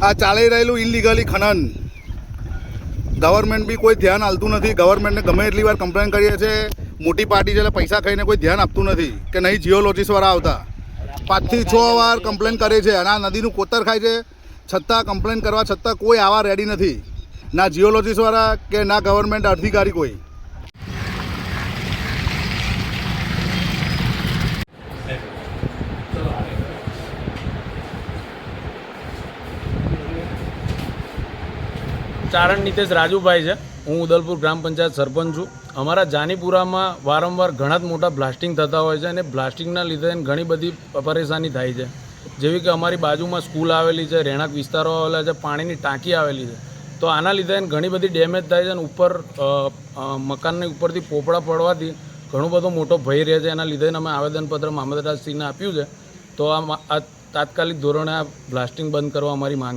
આ ચાલી રહેલું ઇલીગલી ખનન ગવર્મેન્ટ બી કોઈ ધ્યાન આપતું નથી. ગવર્મેન્ટને ગમે એટલી વાર કમ્પ્લેન કરીએ છીએ. મોટી પાર્ટી છે એટલે પૈસા ખાઈને કોઈ ધ્યાન આપતું નથી કે નહીં જીઓલોજીસ્ટવાળા આવતા. 5 થી 6 વાર કમ્પ્લેન કરે છે અને આ નદીનું કોતર ખાય છે છતાં કમ્પ્લેન કરવા છતાં કોઈ આવા રેડી નથી, ના જીઓલોજીસ્ટવાળા કે ના ગવર્મેન્ટ અધિકારી કોઈ. ચારણ નીતેશ રાજુભાઈ છે. હું ઉદલપુર ગ્રામ પંચાયત સરપંચ છું. અમારા જાનીપુરામાં વારંવાર ઘણા જ મોટા બ્લાસ્ટિંગ થતા હોય છે અને બ્લાસ્ટિંગના લીધે ઘણી બધી પરેશાની થાય છે. જેવી કે અમારી બાજુમાં સ્કૂલ આવેલી છે, રહેણાંક વિસ્તારો આવેલા છે, પાણીની ટાંકી આવેલી છે. તો આના લીધે ઘણી બધી ડેમેજ થાય છે અને ઉપર મકાનની ઉપરથી પોપડા પડવાથી ઘણો બધો મોટો ભય રહે છે. એના લીધે અમે આવેદનપત્ર મામલતદારશ્રીને આપ્યું છે. તો આ તાત્કાલિક ધોરણે આ બ્લાસ્ટિંગ બંધ કરવા અમારી માંગ